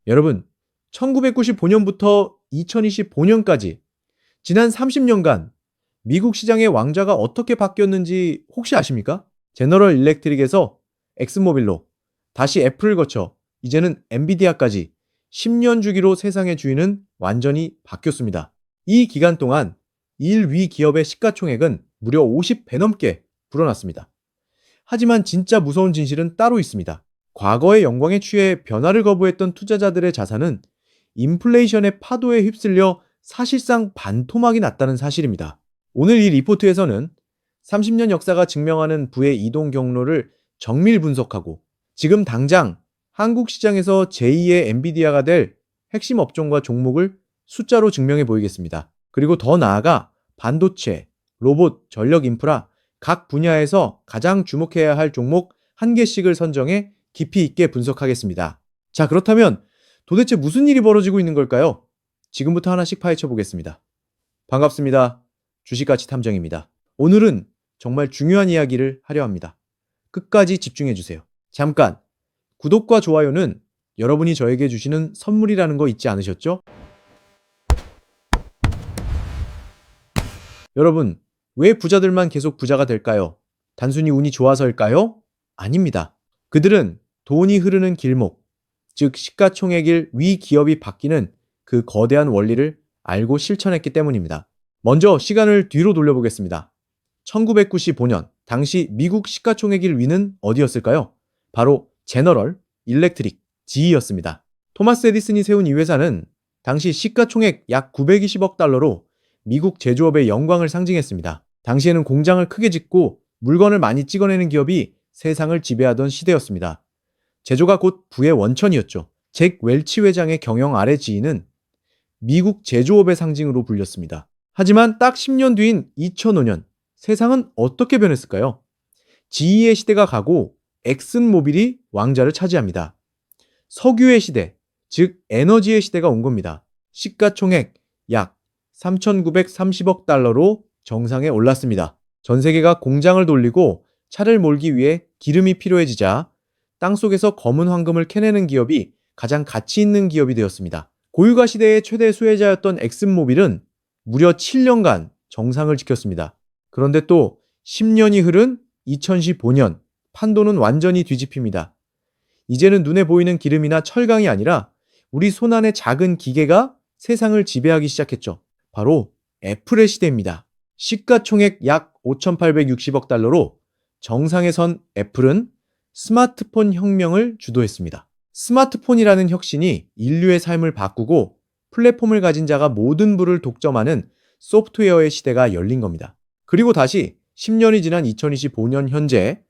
여러분, 1995년부터 2025년까지 지난 30년간 미국 시장의 왕좌가 어떻게 바뀌었는지 혹시 아십니까? 제너럴 일렉트릭에서 엑슨모빌로, 다시 애플을 거쳐 이제는 엔비디아까지 10년 주기로 세상의 주인은 완전히 바뀌었습니다. 이 기간 동안 1위 기업의 시가총액은 무려 50배 넘게 불어났습니다. 하지만 진짜 무서운 진실은 따로 있습니다. 과거의 영광에 취해 변화를 거부했던 투자자들의 자산은 인플레이션의 파도에 휩쓸려 사실상 반토막이 났다는 사실입니다. 오늘 이 리포트에서는 30년 역사가 증명하는 부의 이동 경로를 정밀 분석하고 지금 당장 한국 시장에서 제2의 엔비디아가 될 핵심 업종과 종목을 숫자로 증명해 보이겠습니다. 그리고 더 나아가 반도체, 로봇, 전력 인프라 각 분야에서 가장 주목해야 할 종목 한 개씩을 선정해 깊이 있게 분석하겠습니다. 자, 그렇다면 도대체 무슨 일이 벌어지고 있는 걸까요? 지금부터 하나씩 파헤쳐 보겠습니다. 반갑습니다. 주식가치 탐정입니다. 오늘은 정말 중요한 이야기를 하려 합니다. 끝까지 집중해 주세요. 잠깐, 구독과 좋아요는 여러분이 저에게 주시는 선물이라는 거 잊지 않으셨죠? 여러분, 왜 부자들만 계속 부자가 될까요? 단순히 운이 좋아서일까요? 아닙니다. 그들은 돈이 흐르는 길목, 즉 시가총액일 위 기업이 바뀌는 그 거대한 원리를 알고 실천했기 때문입니다. 먼저 시간을 뒤로 돌려보겠습니다. 1995년, 당시 미국 시가총액일 위는 어디였을까요? 바로 제너럴 일렉트릭, GE였습니다. 토마스 에디슨이 세운 이 회사는 당시 시가총액 약 920억 달러로 미국 제조업의 영광을 상징했습니다. 당시에는 공장을 크게 짓고 물건을 많이 찍어내는 기업이 세상을 지배하던 시대였습니다. 제조가 곧 부의 원천이었죠. 잭 웰치 회장의 경영 아래 GE는 미국 제조업의 상징으로 불렸습니다. 하지만 딱 10년 뒤인 2005년, 세상은 어떻게 변했을까요? GE의 시대가 가고 엑슨모빌이 왕좌를 차지합니다. 석유의 시대, 즉 에너지의 시대가 온 겁니다. 시가총액 약 3,930억 달러로 정상에 올랐습니다. 전 세계가 공장을 돌리고 차를 몰기 위해 기름이 필요해지자 땅속에서 검은 황금을 캐내는 기업이 가장 가치 있는 기업이 되었습니다. 고유가 시대의 최대 수혜자였던 엑슨모빌은 무려 7년간 정상을 지켰습니다. 그런데 또 10년이 흐른 2015년, 판도는 완전히 뒤집힙니다. 이제는 눈에 보이는 기름이나 철강이 아니라 우리 손안의 작은 기계가 세상을 지배하기 시작했죠. 바로 애플의 시대입니다. 시가총액 약 5,860억 달러로 정상에 선 애플은 스마트폰 혁명을 주도했습니다. 스마트폰이라는 혁신이 인류의 삶을 바꾸고 플랫폼을 가진 자가 모든 부를 독점하는 소프트웨어의 시대가 열린 겁니다. 그리고 다시 10년이 지난 2025년 현재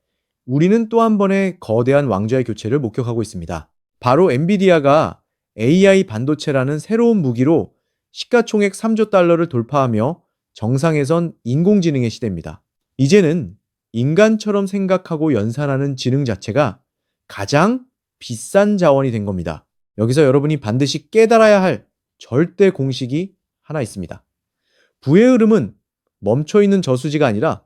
우리는 또 한 번의 거대한 왕좌의 교체를 목격하고 있습니다. 바로 엔비디아가 AI 반도체라는 새로운 무기로 시가총액 3조 달러를 돌파하며 정상에 선 인공지능의 시대입니다. 이제는 인간처럼 생각하고 연산하는 지능 자체가 가장 비싼 자원이 된 겁니다. 여기서 여러분이 반드시 깨달아야 할 절대 공식이 하나 있습니다. 부의 흐름은 멈춰있는 저수지가 아니라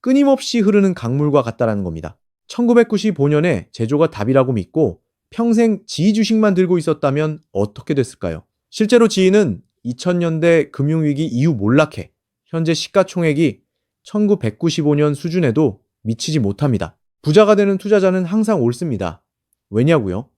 끊임없이 흐르는 강물과 같다라는 겁니다. 1995년에 제조가 답이라고 믿고 평생 지이 주식만 들고 있었다면 어떻게 됐을까요? 실제로 지이는 2000년대 금융위기 이후 몰락해 현재 시가총액이 1995년 수준에도 미치지 못합니다. 부자가 되는 투자자는 항상 옳습니다. 왜냐고요?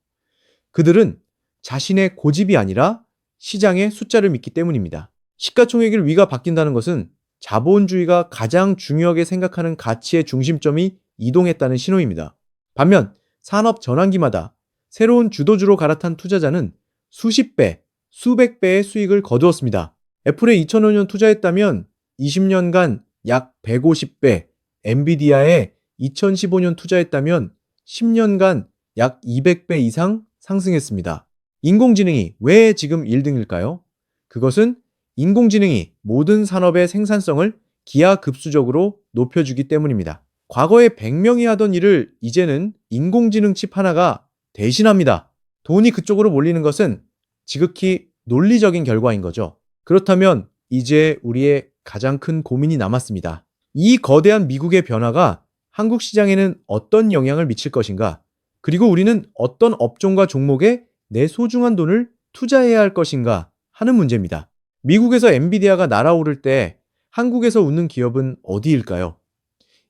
그들은 자신의 고집이 아니라 시장의 숫자를 믿기 때문입니다. 시가총액일 위가 바뀐다는 것은 자본주의가 가장 중요하게 생각하는 가치의 중심점이 이동했다는 신호입니다. 반면 산업 전환기마다 새로운 주도주로 갈아탄 투자자는 수십 배, 수백 배의 수익을 거두었습니다. 애플에 2005년 투자했다면 20년간 약 150배, 엔비디아에 2015년 투자했다면 10년간 약 200배 이상 상승했습니다. 인공지능이 왜 지금 1등일까요? 그것은 인공지능이 모든 산업의 생산성을 기하급수적으로 높여주기 때문입니다. 과거에 100명이 하던 일을 이제는 인공지능 칩 하나가 대신합니다. 돈이 그쪽으로 몰리는 것은 지극히 논리적인 결과인 거죠. 그렇다면 이제 우리의 가장 큰 고민이 남았습니다. 이 거대한 미국의 변화가 한국 시장에는 어떤 영향을 미칠 것인가? 그리고 우리는 어떤 업종과 종목에 내 소중한 돈을 투자해야 할 것인가 하는 문제입니다. 미국에서 엔비디아가 날아오를 때 한국에서 웃는 기업은 어디일까요?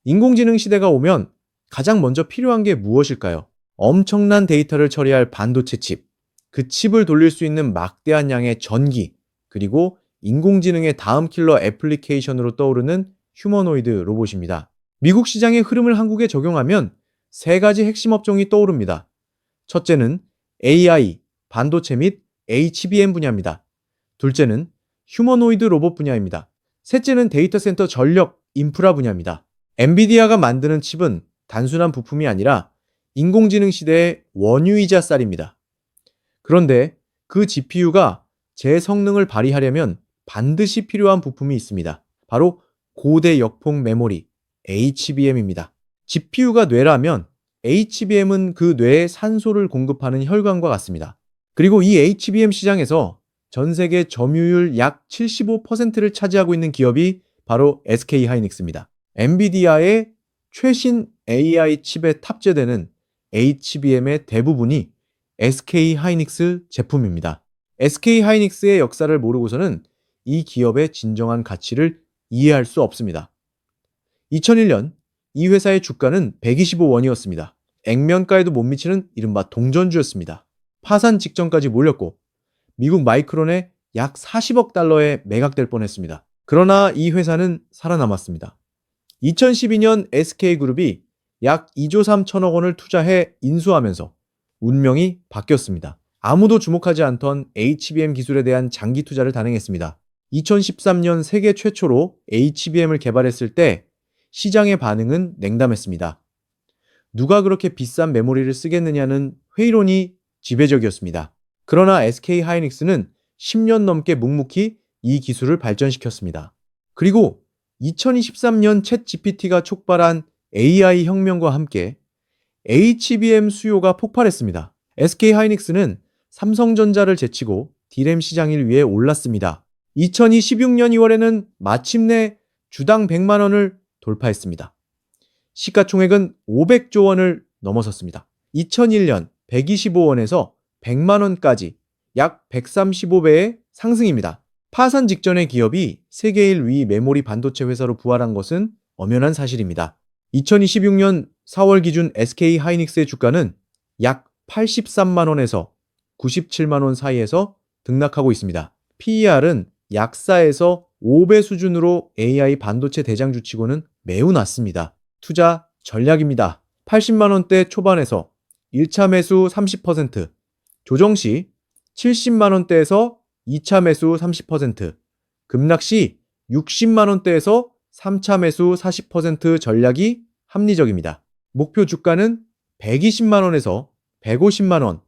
인공지능 시대가 오면 가장 먼저 필요한 게 무엇일까요? 엄청난 데이터를 처리할 반도체 칩, 그 칩을 돌릴 수 있는 막대한 양의 전기, 그리고 인공지능의 다음 킬러 애플리케이션으로 떠오르는 휴머노이드 로봇입니다. 미국 시장의 흐름을 한국에 적용하면 세 가지 핵심 업종이 떠오릅니다. 첫째는 AI, 반도체 및 HBM 분야입니다. 둘째는 휴머노이드 로봇 분야입니다. 셋째는 데이터 센터 전력, 인프라 분야입니다. 엔비디아가 만드는 칩은 단순한 부품이 아니라 인공지능 시대의 원유이자 쌀입니다. 그런데 그 GPU가 제 성능을 발휘하려면 반드시 필요한 부품이 있습니다. 바로 고대 역폭 메모리, HBM입니다. GPU가 뇌라면 HBM은 그 뇌에 산소를 공급하는 혈관과 같습니다. 그리고 이 HBM 시장에서 전 세계 점유율 약 75%를 차지하고 있는 기업이 바로 SK 하이닉스입니다. 엔비디아의 최신 AI 칩에 탑재되는 HBM의 대부분이 SK 하이닉스 제품입니다. SK 하이닉스의 역사를 모르고서는 이 기업의 진정한 가치를 이해할 수 없습니다. 2001년 이 회사의 주가는 125원이었습니다. 액면가에도 못 미치는 이른바 동전주였습니다. 파산 직전까지 몰렸고 미국 마이크론에 약 40억 달러에 매각될 뻔했습니다. 그러나 이 회사는 살아남았습니다. 2012년 SK그룹이 약 2조 3천억 원을 투자해 인수하면서 운명이 바뀌었습니다. 아무도 주목하지 않던 HBM 기술에 대한 장기 투자를 단행했습니다. 2013년 세계 최초로 HBM을 개발했을 때 시장의 반응은 냉담했습니다. 누가 그렇게 비싼 메모리를 쓰겠느냐는 회의론이 지배적이었습니다. 그러나 SK 하이닉스는 10년 넘게 묵묵히 이 기술을 발전시켰습니다. 그리고 2023년 챗 GPT가 촉발한 AI 혁명과 함께 HBM 수요가 폭발했습니다. SK 하이닉스는 삼성전자를 제치고 D램 시장 1위에 올랐습니다. 2016년 2월에는 마침내 주당 100만 원을 돌파했습니다. 시가총액은 500조 원을 넘어섰습니다. 2001년 125원에서 100만 원까지 약 135배의 상승입니다. 파산 직전의 기업이 세계 1위 메모리 반도체 회사로 부활한 것은 엄연한 사실입니다. 2026년 4월 기준 SK 하이닉스의 주가는 약 83만 원에서 97만 원 사이에서 등락하고 있습니다. PER은 약 4에서 5배 수준으로 AI 반도체 대장주치고는 매우 낮습니다. 투자 전략입니다. 80만 원대 초반에서 1차 매수 30%, 조정 시 70만 원대에서 2차 매수 30%, 급락 시 60만 원대에서 3차 매수 40% 전략이 합리적입니다. 목표 주가는 120만 원에서 150만 원,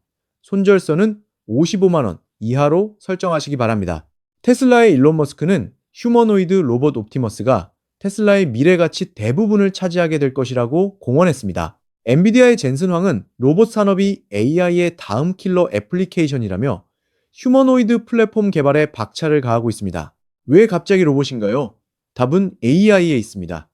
손절선은 55만 원 이하로 설정하시기 바랍니다. 테슬라의 일론 머스크는 휴머노이드 로봇 옵티머스가 테슬라의 미래 가치 대부분을 차지하게 될 것이라고 공언했습니다. 엔비디아의 젠슨 황은 로봇 산업이 AI의 다음 킬러 애플리케이션이라며 휴머노이드 플랫폼 개발에 박차를 가하고 있습니다. 왜 갑자기 로봇인가요? 답은 AI에 있습니다.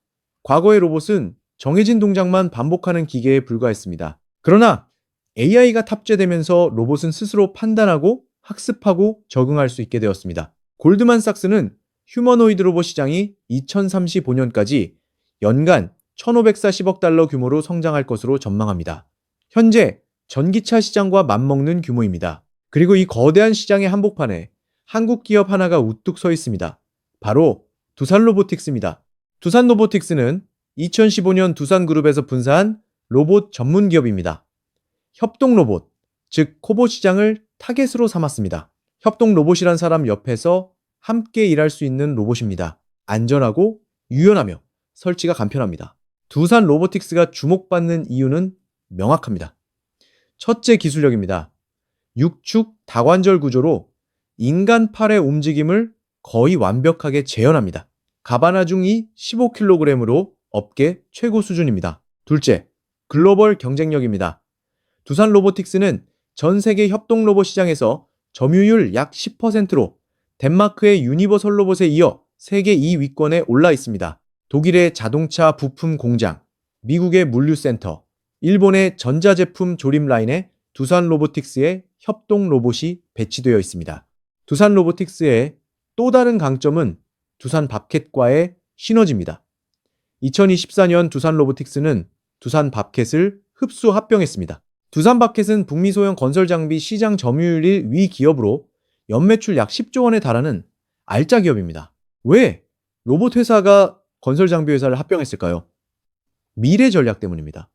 과거의 로봇은 정해진 동작만 반복하는 기계에 불과했습니다. 그러나 AI가 탑재되면서 로봇은 스스로 판단하고 학습하고 적응할 수 있게 되었습니다. 골드만삭스는 휴머노이드 로봇 시장이 2035년까지 연간 1,540억 달러 규모로 성장할 것으로 전망합니다. 현재 전기차 시장과 맞먹는 규모입니다. 그리고 이 거대한 시장의 한복판에 한국 기업 하나가 우뚝 서 있습니다. 바로 두산로보틱스입니다. 두산로보틱스는 2015년 두산그룹에서 분사한 로봇 전문 기업입니다. 협동로봇, 즉 코봇 시장을 타겟으로 삼았습니다. 협동로봇이란 사람 옆에서 함께 일할 수 있는 로봇입니다. 안전하고 유연하며 설치가 간편합니다. 두산 로보틱스가 주목받는 이유는 명확합니다. 첫째 기술력입니다. 6축 다관절 구조로 인간 팔의 움직임을 거의 완벽하게 재현합니다. 가바나 중이 15kg으로 업계 최고 수준입니다. 둘째, 글로벌 경쟁력입니다. 두산 로보틱스는 전 세계 협동 로봇 시장에서 점유율 약 10%로 덴마크의 유니버설 로봇에 이어 세계 2위권에 올라 있습니다. 독일의 자동차 부품 공장, 미국의 물류센터, 일본의 전자제품 조립 라인에 두산 로보틱스의 협동 로봇이 배치되어 있습니다. 두산 로보틱스의 또 다른 강점은 두산 밥캣과의 시너지입니다. 2024년 두산 로보틱스는 두산 밥캣을 흡수 합병했습니다. 두산 밥캣은 북미 소형 건설 장비 시장 점유율 1위 기업으로 연매출 약 10조 원에 달하는 알짜 기업입니다. 왜 로봇 회사가 건설 장비 회사를 합병했을까요? 미래 전략 때문입니다.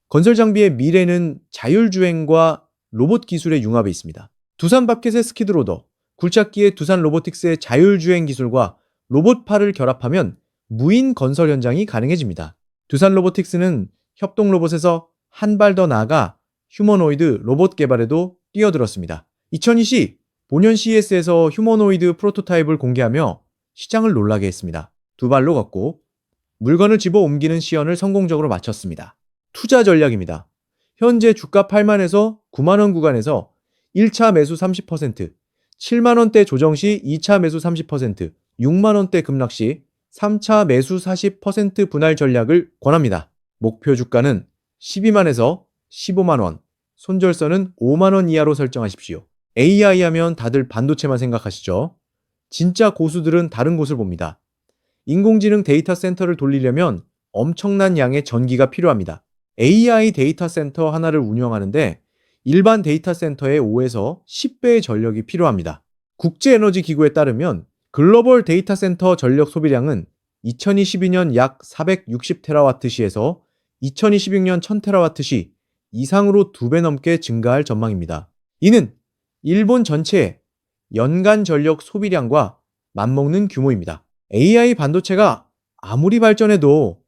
건설 장비의 미래는 자율주행과 로봇 기술의 융합에 있습니다. 두산 밥캣의 스키드로더, 굴착기의 두산 로보틱스의 자율주행 기술과 로봇파를 결합하면 무인 건설 현장이 가능해집니다. 두산 로보틱스는 협동 로봇에서 한 발 더 나아가 휴머노이드 로봇 개발에도 뛰어들었습니다. 2020 본연 CES에서 휴머노이드 프로토타입을 공개하며 시장을 놀라게 했습니다. 두 발로 걷고 물건을 집어 옮기는 시연을 성공적으로 마쳤습니다. 투자 전략입니다. 현재 주가 8만에서 9만원 구간에서 1차 매수 30%, 7만원대 조정 시 2차 매수 30%, 6만원대 급락 시 3차 매수 40% 분할 전략을 권합니다. 목표 주가는 12만에서 15만원, 손절선은 5만원 이하로 설정하십시오. AI 하면 다들 반도체만 생각하시죠? 진짜 고수들은 다른 곳을 봅니다. 인공지능 데이터 센터를 돌리려면 엄청난 양의 전기가 필요합니다. AI 데이터 센터 하나를 운영하는데 일반 데이터 센터의 5에서 10배의 전력이 필요합니다. 국제에너지기구에 따르면 글로벌 데이터 센터 전력 소비량은 2022년 약 460테라와트시에서 2026년 1000테라와트시 이상으로 2배 넘게 증가할 전망입니다. 이는 일본 전체의 연간 전력 소비량과 맞먹는 규모입니다. AI 반도체가 아무리 발전해도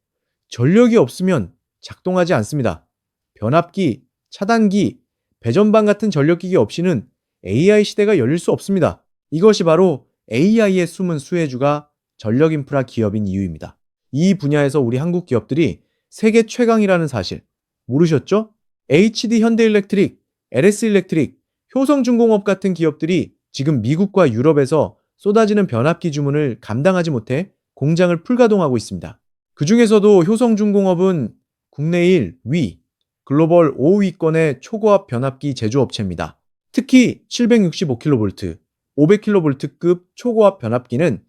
전력이 없으면 작동하지 않습니다. 변압기, 차단기, 배전방 같은 전력기기 없이는 AI 시대가 열릴 수 없습니다. 이것이 바로 AI의 숨은 수혜주가 전력 인프라 기업인 이유입니다. 이 분야에서 우리 한국 기업들이 세계 최강이라는 사실 모르셨죠? HD 현대일렉트릭, LS일렉트릭, 효성중공업 같은 기업들이 지금 미국과 유럽에서 쏟아지는 변압기 주문을 감당하지 못해 공장을 풀가동하고 있습니다. 그 중에서도 효성중공업은 국내 1위, 글로벌 5위권의 초고압 변압기 제조업체입니다. 특히 765kV, 500kV급 초고압 변압기는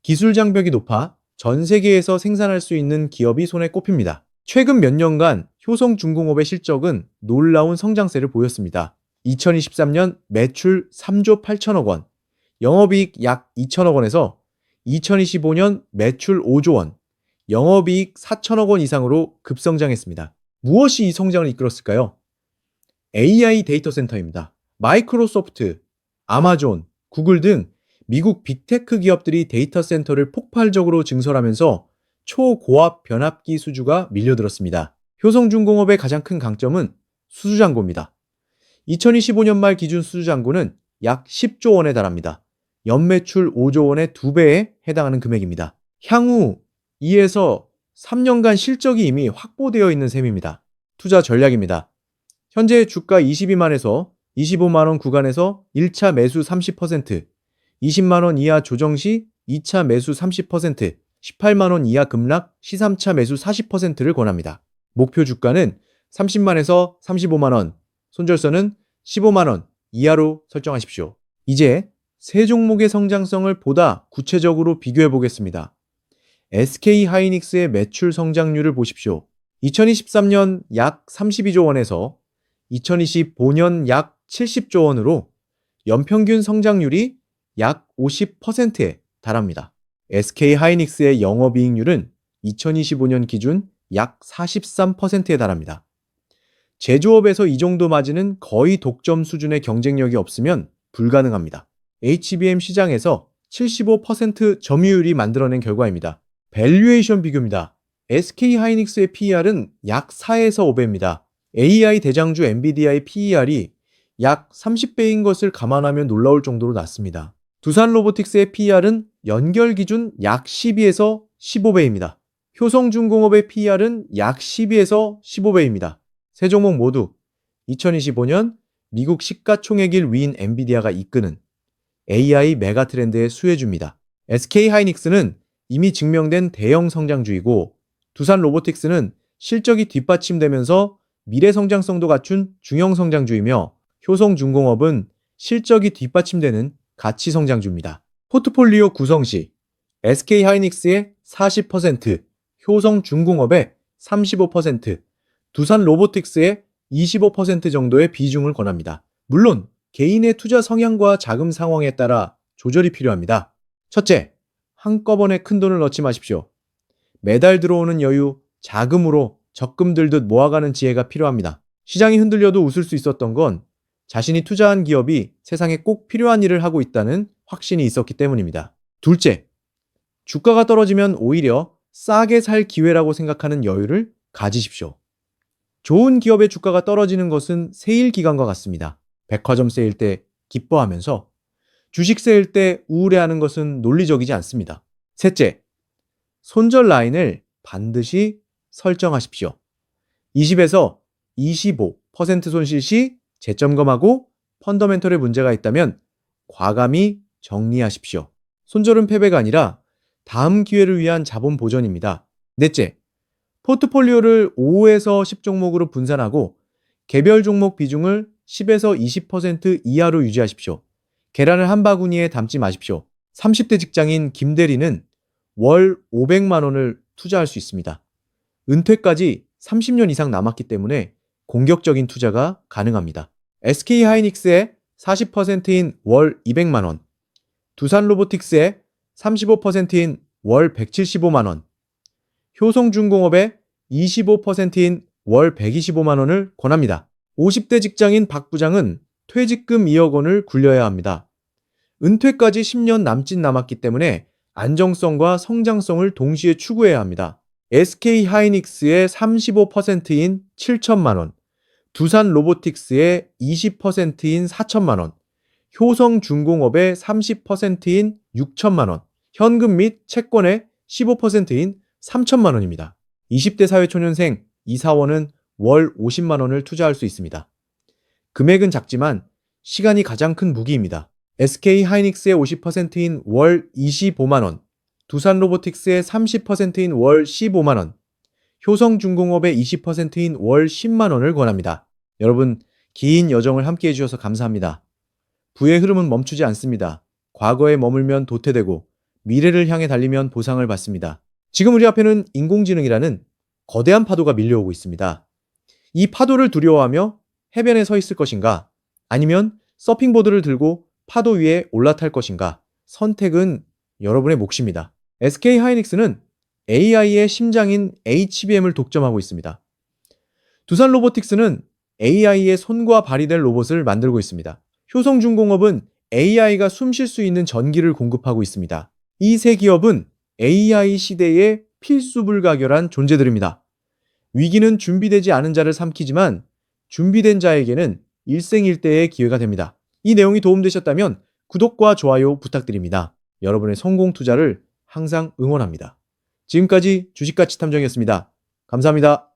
기술 장벽이 높아 전 세계에서 생산할 수 있는 기업이 손에 꼽힙니다. 최근 몇 년간 효성중공업의 실적은 놀라운 성장세를 보였습니다. 2023년 매출 3조 8천억 원, 영업이익 약 2천억 원에서 2025년 매출 5조 원, 영업이익 4천억 원 이상으로 급성장했습니다. 무엇이 이 성장을 이끌었을까요? AI 데이터 센터입니다. 마이크로소프트, 아마존, 구글 등 미국 빅테크 기업들이 데이터 센터를 폭발적으로 증설하면서 초고압 변압기 수주가 밀려들었습니다. 효성중공업의 가장 큰 강점은 수주잔고입니다. 2025년 말 기준 수주잔고는 약 10조 원에 달합니다. 연매출 5조 원의 2배에 해당하는 금액입니다. 향후 2에서 3년간 실적이 이미 확보되어 있는 셈입니다. 투자 전략입니다. 현재 주가 22만에서 25만원 구간에서 1차 매수 30%, 20만원 이하 조정 시 2차 매수 30%, 18만원 이하 급락 시 3차 매수 40%를 권합니다. 목표 주가는 30만에서 35만원, 손절선은 15만원 이하로 설정하십시오. 이제 세 종목의 성장성을 보다 구체적으로 비교해 보겠습니다. SK하이닉스의 매출 성장률을 보십시오. 2023년 약 32조 원에서 2025년 약 70조 원으로 연평균 성장률이 약 50%에 달합니다. SK하이닉스의 영업이익률은 2025년 기준 약 43%에 달합니다. 제조업에서 이 정도 마진은 거의 독점 수준의 경쟁력이 없으면 불가능합니다. HBM 시장에서 75% 점유율이 만들어낸 결과입니다. 밸류에이션 비교입니다. SK하이닉스의 PER은 약 4에서 5배입니다. AI 대장주 엔비디아의 PER이 약 30배인 것을 감안하면 놀라울 정도로 낮습니다. 두산 로보틱스의 PER은 연결 기준 약 12에서 15배입니다. 효성중공업의 PER은 약 12에서 15배입니다. 세 종목 모두 2025년 미국 시가총액일 위인 엔비디아가 이끄는 AI 메가트렌드의 수혜주입니다. SK하이닉스는 이미 증명된 대형 성장주이고 두산 로보틱스는 실적이 뒷받침되면서 미래 성장성도 갖춘 중형 성장주이며 효성중공업은 실적이 뒷받침되는 가치성장주입니다. 포트폴리오 구성 시 SK하이닉스의 40%, 효성중공업의 35%, 두산로보틱스의 25% 정도의 비중을 권합니다. 물론 개인의 투자 성향과 자금 상황에 따라 조절이 필요합니다. 첫째, 한꺼번에 큰돈을 넣지 마십시오. 매달 들어오는 여유, 자금으로 적금 들듯 모아가는 지혜가 필요합니다. 시장이 흔들려도 웃을 수 있었던 건 자신이 투자한 기업이 세상에 꼭 필요한 일을 하고 있다는 확신이 있었기 때문입니다. 둘째, 주가가 떨어지면 오히려 싸게 살 기회라고 생각하는 여유를 가지십시오. 좋은 기업의 주가가 떨어지는 것은 세일 기간과 같습니다. 백화점 세일 때 기뻐하면서 주식 세일 때 우울해하는 것은 논리적이지 않습니다. 셋째, 손절 라인을 반드시 설정하십시오. 20에서 25% 손실 시 재점검하고 펀더멘털에 문제가 있다면 과감히 정리하십시오. 손절은 패배가 아니라 다음 기회를 위한 자본 보전입니다. 넷째, 포트폴리오를 5에서 10 종목으로 분산하고 개별 종목 비중을 10에서 20% 이하로 유지하십시오. 계란을 한 바구니에 담지 마십시오. 30대 직장인 김대리는 월 500만 원을 투자할 수 있습니다. 은퇴까지 30년 이상 남았기 때문에 공격적인 투자가 가능합니다. SK하이닉스의 40%인 월 200만 원, 두산로보틱스의 35%인 월 175만 원, 효성중공업의 25%인 월 125만 원을 권합니다. 50대 직장인 박 부장은 퇴직금 2억 원을 굴려야 합니다. 은퇴까지 10년 남짓 남았기 때문에 안정성과 성장성을 동시에 추구해야 합니다. SK하이닉스의 35%인 7천만 원, 두산로보틱스의 20%인 4천만 원, 효성중공업의 30%인 6천만 원, 현금 및 채권의 15%인 3천만 원입니다. 20대 사회초년생 이사원은 월 50만 원을 투자할 수 있습니다. 금액은 작지만 시간이 가장 큰 무기입니다. SK하이닉스의 50%인 월 25만 원, 두산로보틱스의 30%인 월 15만 원, 효성중공업의 20%인 월 10만 원을 권합니다. 여러분, 긴 여정을 함께 해주셔서 감사합니다. 부의 흐름은 멈추지 않습니다. 과거에 머물면 도태되고 미래를 향해 달리면 보상을 받습니다. 지금 우리 앞에는 인공지능이라는 거대한 파도가 밀려오고 있습니다. 이 파도를 두려워하며 해변에 서 있을 것인가? 아니면 서핑보드를 들고 파도 위에 올라탈 것인가? 선택은 여러분의 몫입니다. SK하이닉스는 AI의 심장인 HBM을 독점하고 있습니다. 두산로보틱스는 AI의 손과 발이 될 로봇을 만들고 있습니다. 효성중공업은 AI가 숨 쉴 수 있는 전기를 공급하고 있습니다. 이 세 기업은 AI 시대의 필수 불가결한 존재들입니다. 위기는 준비되지 않은 자를 삼키지만 준비된 자에게는 일생일대의 기회가 됩니다. 이 내용이 도움되셨다면 구독과 좋아요 부탁드립니다. 여러분의 성공 투자를 항상 응원합니다. 지금까지 주식가치 탐정이었습니다. 감사합니다.